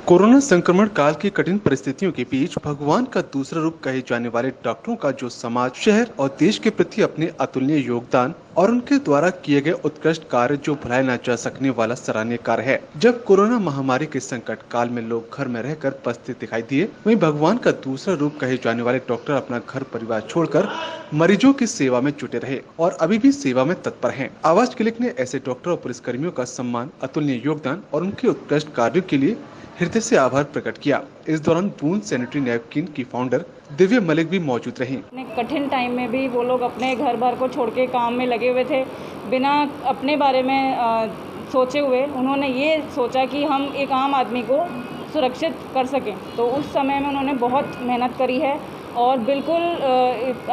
Corona संक्रमण काल की कठिन परिस्थितियों के बीच भगवान का दूसरा रूप कहे जाने वाले डॉक्टरों का जो समाज, शहर और देश के प्रति अपने अतुलनीय योगदान और उनके द्वारा किए गए उत्कृष्ट कार्य जो भुलाया न जा सकने वाला सराहनीय कार्य है। जब कोरोना महामारी के संकट काल में लोग घर में रहकर उपस्थित दिखाई दिए, वहीं भगवान का दूसरा रूप कहे जाने वाले डॉक्टर अपना घर परिवार छोड़कर मरीजों की सेवा में जुटे रहे और अभी भी सेवा में तत्पर हैं। आवाज क्लिक ने ऐसे डॉक्टर और पुलिसकर्मियों का सम्मान, अतुलनीय योगदान और उनके उत्कृष्ट कार्यों के लिए हृदय से आभार प्रकट किया। इस दौरान बूंद सैनिटरी नैपकिन की फाउंडर दिव्या मलिक भी मौजूद रहीं। कठिन टाइम में भी वो लोग अपने घर बार को छोड़ के काम में लगे हुए थे। बिना अपने बारे में सोचे हुए उन्होंने ये सोचा कि हम एक आम आदमी को सुरक्षित कर सकें, तो उस समय में उन्होंने बहुत मेहनत करी है और बिल्कुल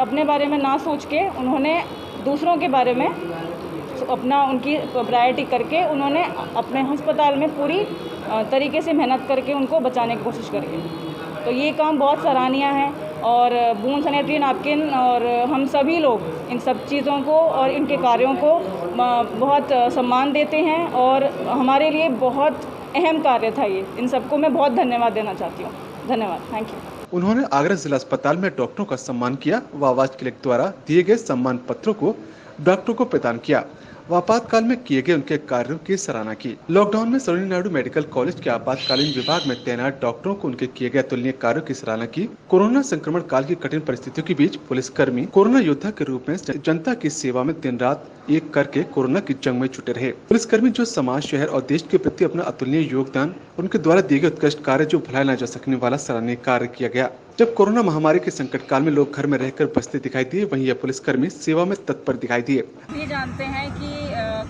अपने बारे में ना सोच के उन्होंने दूसरों के बारे में अपना उनकी प्रायोरिटी करके उन्होंने अपने अस्पताल में पूरी तरीके से मेहनत करके उनको बचाने की कोशिश करी। तो ये काम बहुत सराहनीय है और बूंद सैनिटरी नैपकिन और हम सभी लोग इन सब चीज़ों को और इनके कार्यों को बहुत सम्मान देते हैं और हमारे लिए बहुत अहम कार्य था ये। इन सबको मैं बहुत धन्यवाद देना चाहती हूँ। धन्यवाद, थैंक यू। उन्होंने आगरा जिला अस्पताल में डॉक्टरों का सम्मान किया व आवाज क्लिक द्वारा दिए गए सम्मान पत्रों को डॉक्टरों को प्रदान किया व आपातकाल में किए गए उनके कार्यों की सराहना की। लॉकडाउन में सरोजिनी नायडू मेडिकल कॉलेज के आपातकालीन विभाग में तैनात डॉक्टरों को उनके किए गए अतुलनीय कार्यों की सराहना की। कोरोना संक्रमण काल की कठिन परिस्थितियों के बीच पुलिसकर्मी कोरोना योद्धा के रूप में जनता की सेवा में दिन रात एक करके कोरोना की जंग में जुटे रहे। पुलिसकर्मी जो समाज, शहर और देश के प्रति अपना अतुलनीय योगदान, उनके द्वारा दिए गए उत्कृष्ट कार्य जो भुलाया न जा सकने वाला सराहनीय कार्य किया गया। जब कोरोना महामारी के संकट काल में लोग घर में रहकर उपस्थित दिखाई दिए, वहीं यह पुलिसकर्मी सेवा में तत्पर दिखाई दिए। भी जानते हैं कि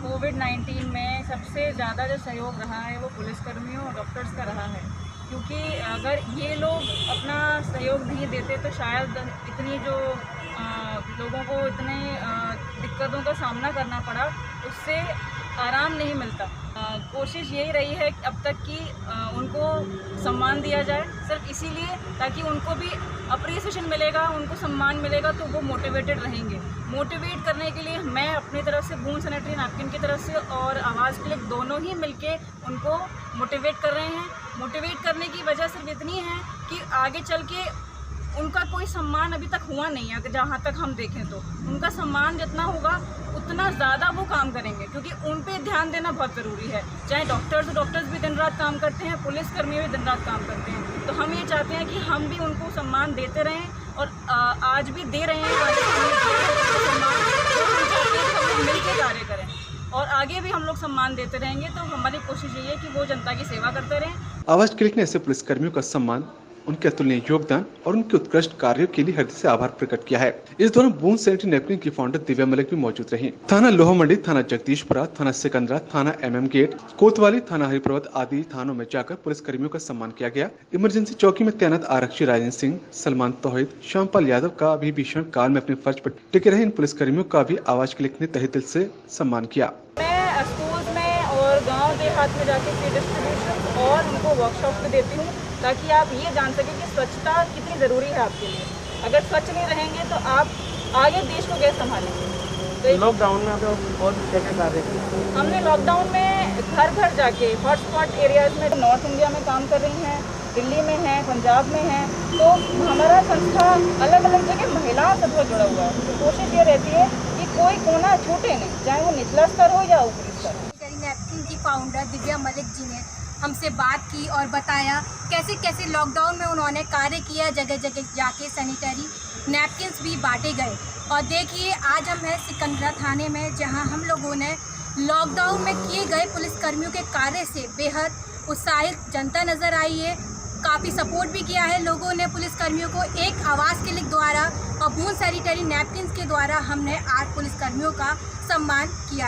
कोविड-19 में सबसे ज़्यादा जो सहयोग रहा है वो पुलिसकर्मियों और डॉक्टर्स का रहा है, क्योंकि अगर ये लोग अपना सहयोग नहीं देते तो शायद इतनी जो लोगों को इतने दिक्कतों का सामना करना पड़ा, उससे आराम नहीं मिलता। कोशिश यही रही है अब तक कि उनको सम्मान दिया जाए, सिर्फ इसीलिए ताकि उनको भी अप्रिसिएशन मिलेगा, उनको सम्मान मिलेगा तो वो मोटिवेटेड रहेंगे। मोटिवेट करने के लिए मैं अपनी तरफ से बूंद सैनिटरी नैपकिन की तरफ से और आवाज़ क्लिक दोनों ही मिलके उनको मोटिवेट कर रहे हैं। मोटिवेट करने की वजह सिर्फ इतनी है कि आगे चल के उनका कोई सम्मान अभी तक हुआ नहीं है। जहाँ तक हम देखें तो उनका सम्मान जितना होगा उतना ज़्यादा वो काम करेंगे, क्योंकि उन पे ध्यान देना बहुत ज़रूरी है। चाहे डॉक्टर्स भी दिन रात काम करते हैं, पुलिसकर्मी भी दिन रात काम करते हैं। तो हम ये चाहते हैं कि हम भी उनको सम्मान देते रहें और आज भी दे रहे हैं। सम्मान मिल के कार्य करें और आगे भी हम लोग सम्मान देते रहेंगे। तो हमारी कोशिश यही है कि वो जनता की सेवा करते रहें। आवाज क्लिक ने ऐसे पुलिसकर्मियों का सम्मान, उनके अतुलनीय योगदान और उनके उत्कृष्ट कार्यों के लिए हृदय से आभार प्रकट किया है। इस दौरान बूंद सैनिटरी नैपकिन की फाउंडर दिव्या मलिक भी मौजूद रहीं। थाना लोहा मंडी, थाना जगदीशपुरा, थाना सिकंदरा, थाना MM गेट, कोतवाली, थाना हरिपर्वत आदि थानों में जाकर पुलिसकर्मियों का सम्मान किया गया। इमरजेंसी चौकी में तैनात आरक्षी राजेंद्र सिंह, सलमान तौहीद, श्यामपाल यादव का भी भीषण काल में अपने फर्ज पर टिके रहे इन पुलिसकर्मियों का भी आवाज क्लिक ने तहे दिल से सम्मान किया। मैं स्कूल में और गाँव देहात में जाके फ्री डिस्ट्रीब्यूशन और उनको वर्कशॉप पे देती हूँ, ताकि आप ये जान सकें कि स्वच्छता कितनी ज़रूरी है आपके लिए। अगर स्वच्छ नहीं रहेंगे तो आप आगे देश को कैसे संभालेंगे। तो लॉकडाउन में आप और क्या कार्य किए? हमने लॉकडाउन में घर घर जाके हॉटस्पॉट एरियाज़ में नॉर्थ इंडिया में काम कर रही हैं, दिल्ली में हैं, पंजाब में हैं। तो हमारा संस्था अलग अलग जगह महिलाओं से बहुत जुड़ा हुआ है। तो कोशिश ये रहती है कि कोई कोना छूटे नहीं, चाहे वो निचला स्तर हो या ऊपरी स्तर। नैपकिन की फाउंडर दिव्या मलिक जी ने हमसे बात की और बताया कैसे कैसे लॉकडाउन में उन्होंने कार्य किया। जगह जगह जाके सैनिटरी नैपकिन्स भी बांटे गए। और देखिए आज हम हैं सिकंदरा थाने में, जहां हम लोगों ने लॉकडाउन में किए गए पुलिसकर्मियों के कार्य से बेहद उत्साहित जनता नज़र आई है। काफ़ी सपोर्ट भी किया है लोगों ने पुलिसकर्मियों को। एक आवाज़ क्लिक द्वारा और बूंद सैनिटरी नैपकिन्स के द्वारा हमने 8 पुलिसकर्मियों का सम्मान किया है।